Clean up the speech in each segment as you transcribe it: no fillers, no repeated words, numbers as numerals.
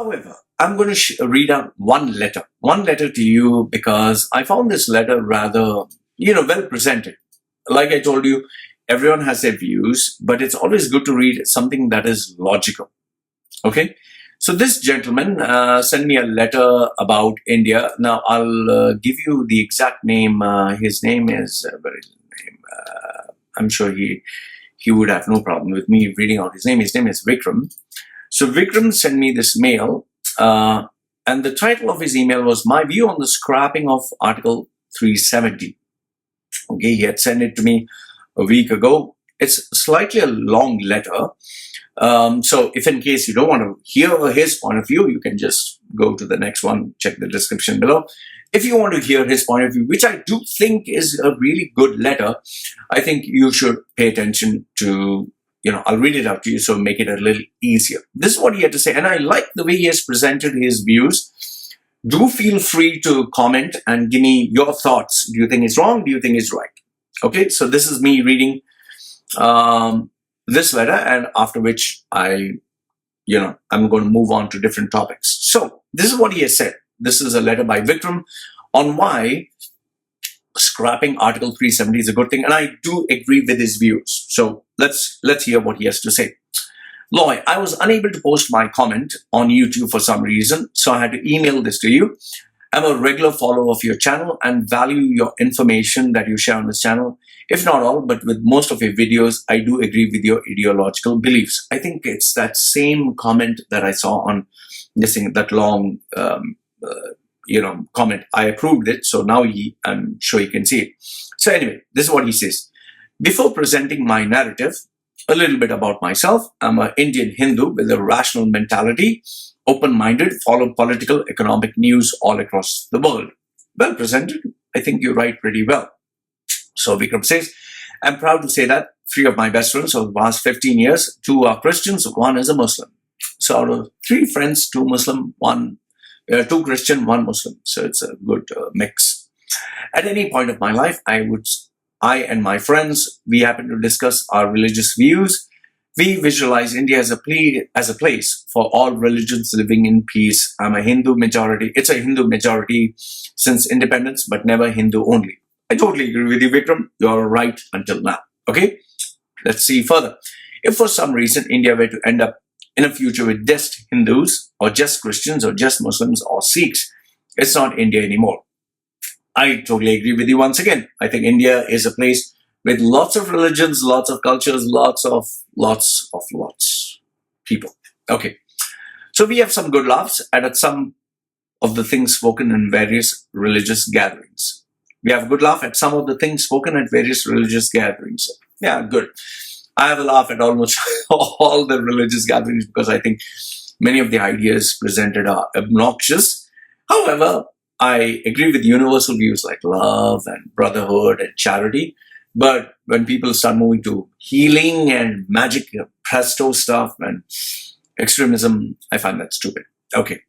However, I'm going to read out one letter to you because I found this letter rather, well presented. Like I told you, everyone has their views, but it's always good to read something that is logical. Okay. So this gentleman sent me a letter about India. Now I'll give you the exact name. His name is, what is his name? I'm sure he would have no problem with me reading out his name. His name is Vikram. So Vikram sent me this mail, and the title of his email was "My View on the Scrapping of Article 370." Okay, he had sent it to me a week ago. It's slightly a long letter. So if in case you don't want to hear his point of view, you can just go to the next one, check the description below. If you want to hear his point of view, which I do think is a really good letter, I think you should pay attention to, I'll read it out to you, so make it a little easier. This is what he had to say, and I like the way he has presented his views. Do feel free to comment and give me your thoughts. Do you think it's wrong? Do you think it's right? Okay, so this is me reading this letter, and after which I'm going to move on to different topics. So this is what he has said. This is a letter by Vikram on why scrapping Article 370 is a good thing, and I do agree with his views. So let's hear what he has to say. Loy, I was unable to post my comment on YouTube for some reason, so I had to email this to you. I'm a regular follower of your channel and value your information that you share on this channel. If not all, but with most of your videos, I do agree with your ideological beliefs. I think it's that same comment that I saw on this thing, that long, comment. I approved it, so now I'm sure you can see it. So anyway, this is what he says. Before presenting my narrative, a little bit about myself. I'm an Indian Hindu with a rational mentality, open-minded, follow political, economic news all across the world. Well presented. I think you write pretty well. So Vikram says, I'm proud to say that 3 of my best friends of the past 15 years, 2 are Christians, 1 is a Muslim. So out of 3 friends, 2 Muslim, 2 Christian, 1 Muslim. So it's a good mix. At any point of my life, I and my friends, we happen to discuss our religious views. We visualize India as a place for all religions living in peace. I'm a Hindu majority. It's a Hindu majority since independence, but never Hindu only. I totally agree with you, Vikram. You're right until now. Okay? Let's see further. If for some reason India were to end up in a future with just Hindus or just Christians or just Muslims or Sikhs, it's not India anymore. I totally agree with you once again. I think India is a place with lots of religions, lots of cultures, lots of people. Okay. So we have some good laughs at some of the things spoken in various religious gatherings. We have a good laugh at some of the things spoken at various religious gatherings. Yeah, good. I have a laugh at almost all the religious gatherings because I think many of the ideas presented are obnoxious. However, I agree with universal views like love and brotherhood and charity. But when people start moving to healing and magic, presto stuff and extremism, I find that stupid. Okay.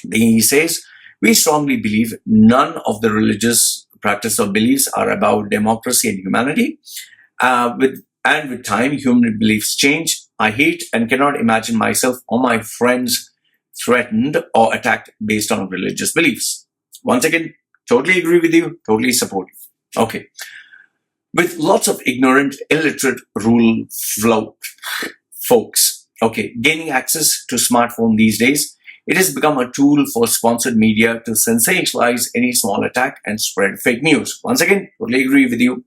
Then he says, we strongly believe none of the religious practice or beliefs are about democracy and humanity. With time, human beliefs change. I hate and cannot imagine myself or my friends threatened or attacked based on religious beliefs. Once again, totally agree with you, totally support you. Okay. With lots of ignorant, illiterate rural folks, okay, gaining access to smartphone these days, it has become a tool for sponsored media to sensationalize any small attack and spread fake news. Once again, totally agree with you.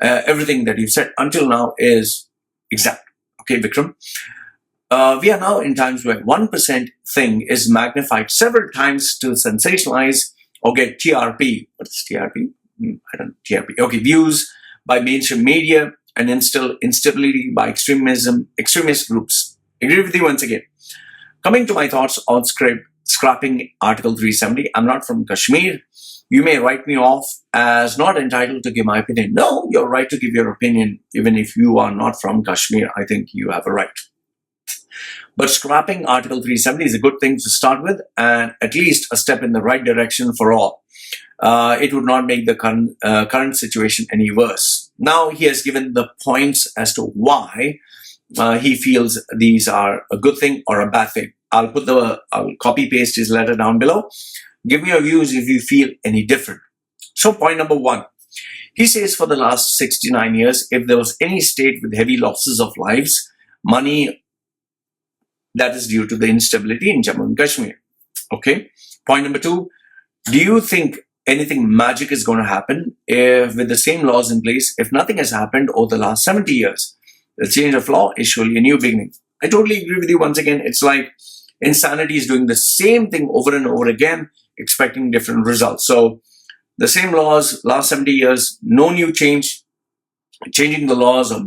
Everything that you've said until now is exact. Okay, Vikram. We are now in times where 1% thing is magnified several times to sensationalize or get TRP. What is TRP? I don't know. TRP. Okay, views by mainstream media and instill instability by extremist groups. Agree with you once again. Coming to my thoughts on scrapping Article 370, I'm not from Kashmir. You may write me off as not entitled to give my opinion. No, you're right to give your opinion, even if you are not from Kashmir. I think you have a right. But scrapping Article 370 is a good thing to start with and at least a step in the right direction for all. It would not make the current situation any worse. Now he has given the points as to why he feels these are a good thing or a bad thing. I'll copy paste his letter down below. Give me your views if you feel any different. So point number one, he says for the last 69 years, if there was any state with heavy losses of lives, money, that is due to the instability in Jammu and Kashmir. Okay. Point number two, do you think anything magic is going to happen if with the same laws in place, if nothing has happened over the last 70 years? The change of law is surely a new beginning. I totally agree with you once again. It's like insanity is doing the same thing over and over again, expecting different results. So the same laws, last 70 years, no new change. Changing the laws or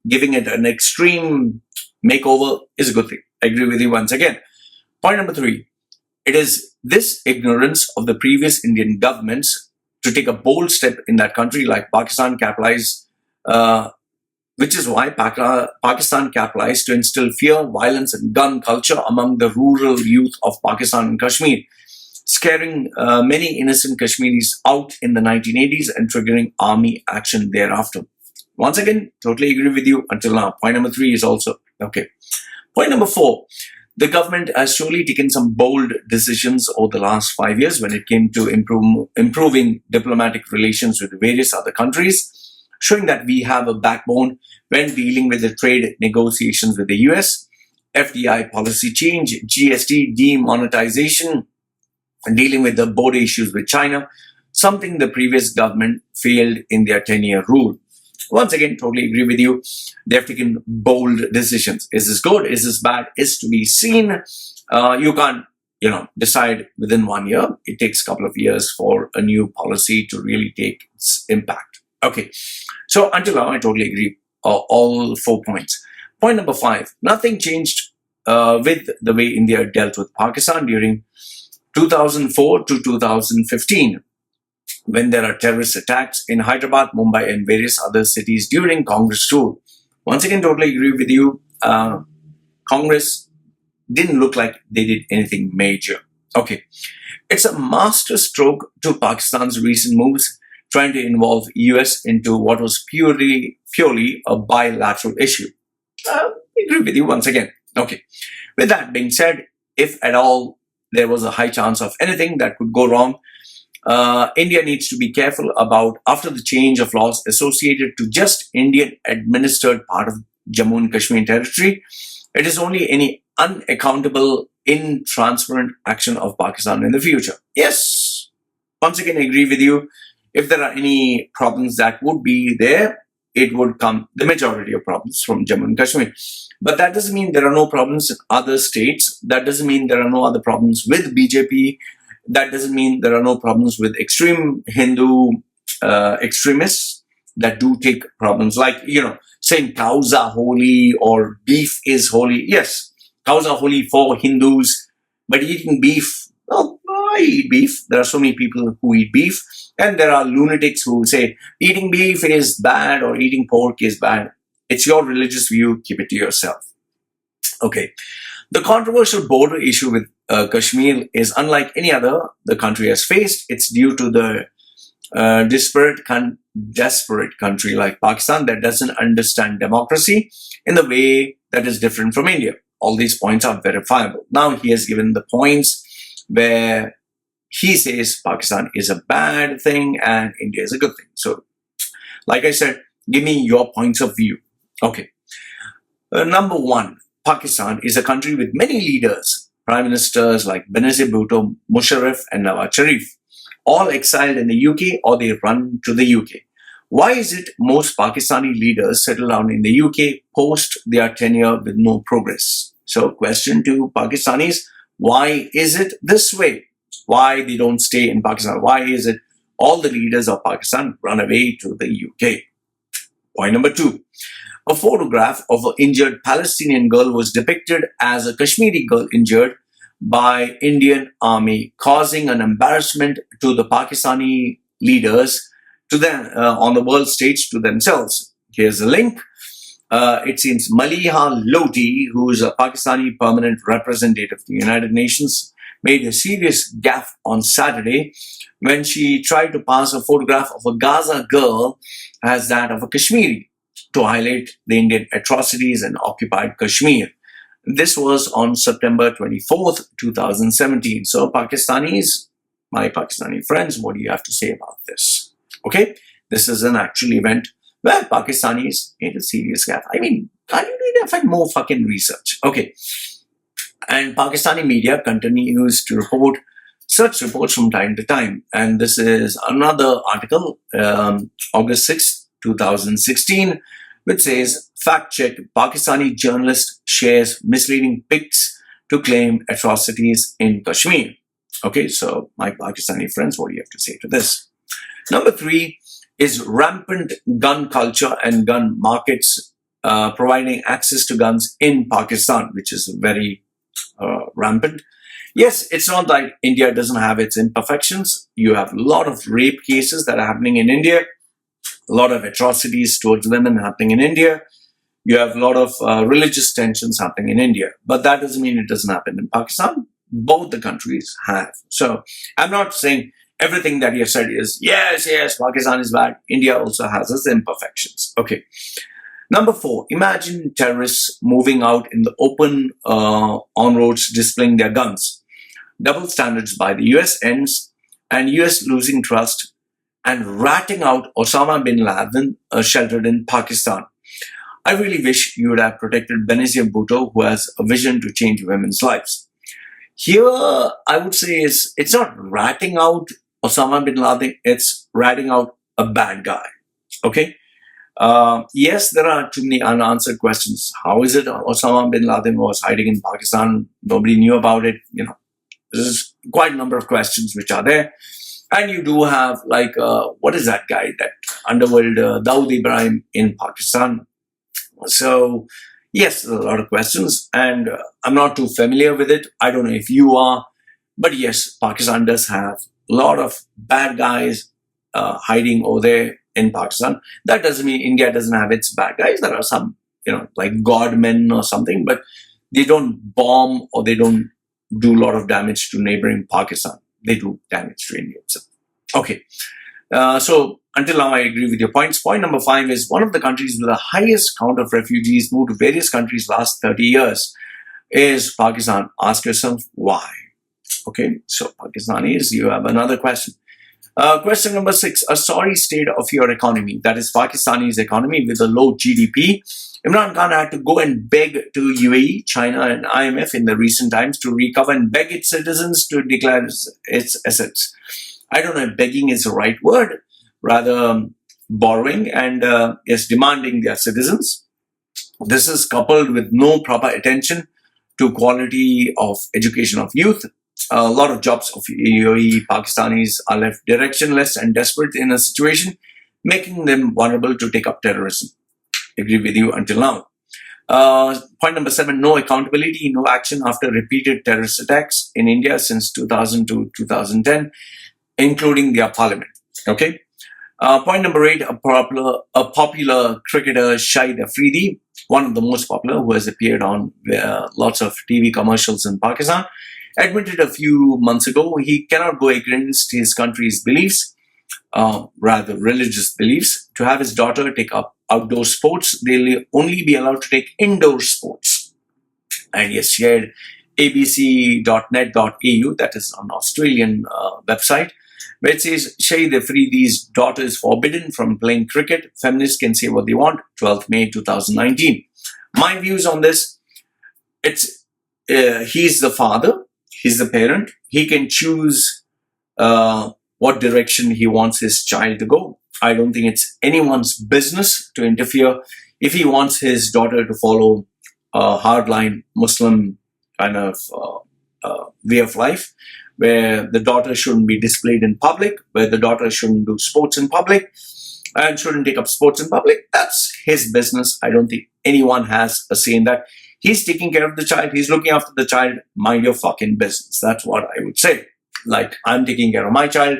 giving it an extreme makeover is a good thing. I agree with you once again. Point number three, it is this ignorance of the previous Indian governments to take a bold step in that country like Pakistan capitalized, which is why Pakistan capitalized to instill fear, violence and gun culture among the rural youth of Pakistan and Kashmir, scaring many innocent Kashmiris out in the 1980s and triggering army action thereafter. Once again, totally agree with you until now. Point number three is also okay. Point number four, the government has surely taken some bold decisions over the last 5 years when it came to improving diplomatic relations with various other countries, showing that we have a backbone when dealing with the trade negotiations with the US, FDI policy change, GST demonetization, and dealing with the border issues with China, something the previous government failed in their 10-year rule. Once again, totally agree with you. They have taken bold decisions. Is this good? Is this bad? Is to be seen. You can't, decide within 1 year. It takes a couple of years for a new policy to really take its impact. Okay. So until now, I totally agree. All 4 points. Point number 5. Nothing changed with the way India dealt with Pakistan during 2004 to 2015. When there are terrorist attacks in Hyderabad, Mumbai and various other cities during Congress rule. Once again, totally agree with you. Congress didn't look like they did anything major. Okay. It's a master stroke to Pakistan's recent moves trying to involve US into what was purely a bilateral issue. I agree with you once again. Okay. With that being said, if at all there was a high chance of anything that could go wrong, India needs to be careful about after the change of laws associated to just Indian administered part of Jammu and Kashmir territory. It is only any unaccountable, intransparent action of Pakistan in the future. Yes, once again, I agree with you. If there are any problems that would be there, it would come, the majority of problems from Jammu and Kashmir. But that doesn't mean there are no problems in other states. That doesn't mean there are no other problems with BJP. That doesn't mean there are no problems with extreme Hindu extremists that do take problems like, saying cows are holy or beef is holy. Yes, cows are holy for Hindus, but eating beef, well, I eat beef. There are so many people who eat beef. And there are lunatics who say eating beef is bad or eating pork is bad. It's your religious view. Keep it to yourself. Okay. The controversial border issue with Kashmir is unlike any other the country has faced. It's due to the desperate country like Pakistan that doesn't understand democracy in the way that is different from India. All these points are verifiable. Now he has given the points where he says Pakistan is a bad thing and India is a good thing. So, like I said, give me your points of view. Okay. Number 1. Pakistan is a country with many leaders, prime ministers like Benazir Bhutto, Musharraf and Nawaz Sharif, all exiled in the UK or they run to the UK. Why is it most Pakistani leaders settle down in the UK post their tenure with no progress? So question to Pakistanis, why is it this way? Why they don't stay in Pakistan? Why is it all the leaders of Pakistan run away to the UK? Point number 2. A photograph of an injured Palestinian girl was depicted as a Kashmiri girl injured by Indian army, causing an embarrassment to the Pakistani leaders to them on the world stage to themselves. Here's a link. It seems Maliha Loti, who is a Pakistani permanent representative of the United Nations, made a serious gaffe on Saturday when she tried to pass a photograph of a Gaza girl as that of a Kashmiri to highlight the Indian atrocities in occupied Kashmir. This was on September 24th, 2017. So Pakistanis, my Pakistani friends, what do you have to say about this? Okay, this is an actual event where Pakistanis made a serious gap. I mean, I need to find more fucking research. Okay, and Pakistani media continues to report such reports from time to time. And this is another article, August 6th, 2016, which says, fact check, Pakistani journalist shares misleading pics to claim atrocities in Kashmir. Okay, so my Pakistani friends, what do you have to say to this? Number 3 is rampant gun culture and gun markets providing access to guns in Pakistan, which is very rampant. Yes, it's not like India doesn't have its imperfections. You have a lot of rape cases that are happening in India, a lot of atrocities towards women happening in India. You have a lot of religious tensions happening in India. But that doesn't mean it doesn't happen in Pakistan. Both the countries have. So I'm not saying everything that you have said is, yes, Pakistan is bad. India also has its imperfections. Okay. Number 4, imagine terrorists moving out in the open on roads displaying their guns. Double standards by the US ends and US losing trust and ratting out Osama bin Laden sheltered in Pakistan. I really wish you would have protected Benazir Bhutto, who has a vision to change women's lives. Here, I would say it's not ratting out Osama bin Laden, it's ratting out a bad guy. Okay? Yes, there are too many unanswered questions. How is it Osama bin Laden was hiding in Pakistan? Nobody knew about it. You know, there's quite a number of questions which are there. And you do have, like, what is that guy, that underworld, Dawood Ibrahim in Pakistan? So, yes, there are a lot of questions. And I'm not too familiar with it. I don't know if you are. But yes, Pakistan does have a lot of bad guys hiding over there in Pakistan. That doesn't mean India doesn't have its bad guys. There are some, like godmen or something, but they don't bomb or they don't do a lot of damage to neighboring Pakistan. They do damage to India itself. Okay. So until now, I agree with your points. Point number 5 is one of the countries with the highest count of refugees moved to various countries last 30 years is Pakistan. Ask yourself why. Okay. So Pakistanis, you have another question. Question number 6, a sorry state of your economy, that is Pakistani's economy with a low GDP. Imran Khan had to go and beg to UAE, China and IMF in the recent times to recover and beg its citizens to declare its assets. I don't know if begging is the right word, rather borrowing and yes, demanding their citizens. This is coupled with no proper attention to quality of education of youth. A lot of jobs of UAE Pakistanis are left directionless and desperate in a situation, making them vulnerable to take up terrorism. Agree with you until now. Point number 7, no accountability, no action after repeated terrorist attacks in India since 2000 to 2010, including their parliament. Okay. Point number 8, a popular cricketer, Shahid Afridi, one of the most popular, who has appeared on lots of TV commercials in Pakistan, admitted a few months ago he cannot go against his country's beliefs, rather religious beliefs, to have his daughter take up outdoor sports. They'll only be allowed to take indoor sports. And he has shared abc.net.au, that is an Australian website, where it says Shahid Afridi's daughter is forbidden from playing cricket. Feminists can say what they want. 12th May 2019. My views on this, he's the father. He's the parent. He can choose what direction he wants his child to go. I don't think it's anyone's business to interfere. If he wants his daughter to follow a hardline Muslim kind of way of life, where the daughter shouldn't be displayed in public, where the daughter shouldn't do sports in public, and shouldn't take up sports in public, that's his business. I don't think anyone has a say in that. He's taking care of the child. He's looking after the child. Mind your fucking business. That's what I would say. Like, I'm taking care of my child.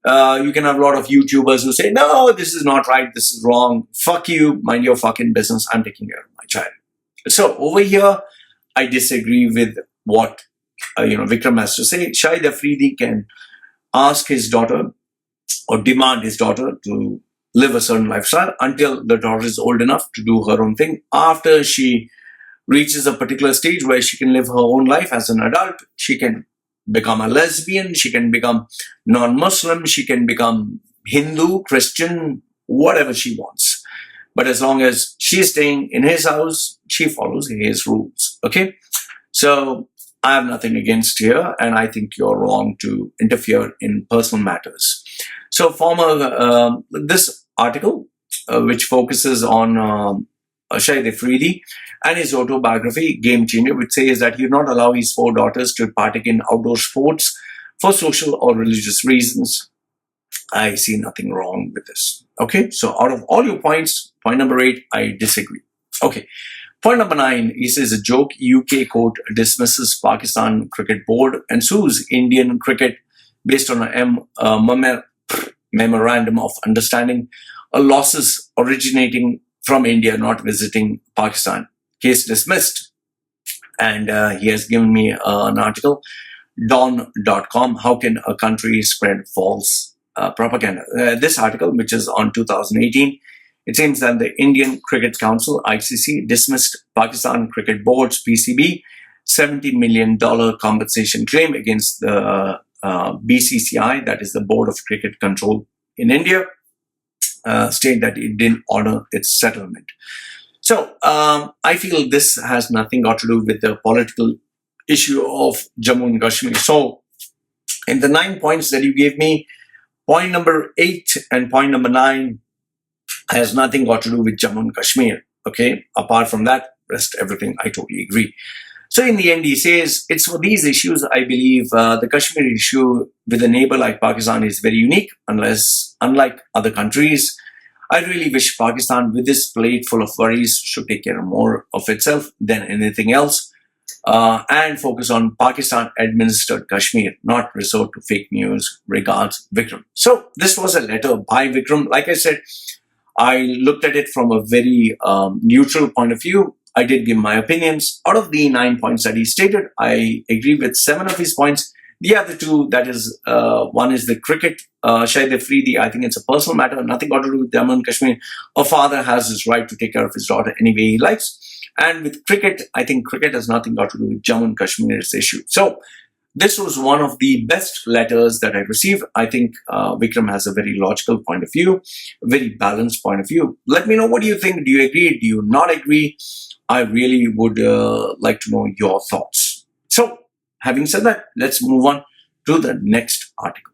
You can have a lot of YouTubers who say, no, this is not right. This is wrong. Fuck you. Mind your fucking business. I'm taking care of my child. So over here, I disagree with what Vikram has to say. Shahid Afridi can ask his daughter or demand his daughter to live a certain lifestyle until the daughter is old enough to do her own thing. After she reaches a particular stage where she can live her own life as an adult. She can become a lesbian, she can become non-Muslim, she can become Hindu, Christian, whatever she wants. But as long as she's staying in his house, she follows his rules. Okay? So I have nothing against here, and I think you're wrong to interfere in personal matters. So this article, which focuses on Shahid Afridi and his autobiography, Game Changer, which says that he would not allow his 4 daughters to partake in outdoor sports for social or religious reasons. I see nothing wrong with this. Okay, so out of all your points, point number 8, I disagree. Okay, point number 9, he says a joke. UK court dismisses Pakistan Cricket Board and sues Indian cricket based on a memorandum of understanding, losses originating from India not visiting Pakistan. Case dismissed. And he has given me an article, Dawn.com, how can a country spread false propaganda? This article, which is on 2018, it seems that the Indian Cricket Council, ICC, dismissed Pakistan Cricket Board's PCB $70 million compensation claim against the BCCI, that is the Board of Cricket Control in India, state that it didn't honor its settlement. So I feel this has nothing got to do with the political issue of Jammu and Kashmir. So in the 9 points that you gave me, point number 8 and point number 9 has nothing got to do with Jammu and Kashmir. Okay, apart from that, rest everything I totally agree. So in the end, he says, it's for these issues, I believe the Kashmir issue with a neighbor like Pakistan is very unique, unlike other countries. I really wish Pakistan, with this plate full of worries, should take care more of itself than anything else and focus on Pakistan-administered Kashmir, not resort to fake news. Regards, Vikram. So this was a letter by Vikram. Like I said, I looked at it from a very neutral point of view. I did give my opinions. Out of the 9 points that he stated, I agree with 7 of his points. The other 2, that is, one is the cricket, Shahid Afridi. I think it's a personal matter, nothing got to do with Jammu and Kashmir. A father has his right to take care of his daughter any way he likes. And with cricket, I think cricket has nothing got to do with Jammu and Kashmir's issue. So this was one of the best letters that I received. I think Vikram has a very logical point of view, a very balanced point of view. Let me know, what do you think? Do you agree? Do you not agree? I really would like to know your thoughts. So having said that, let's move on to the next article.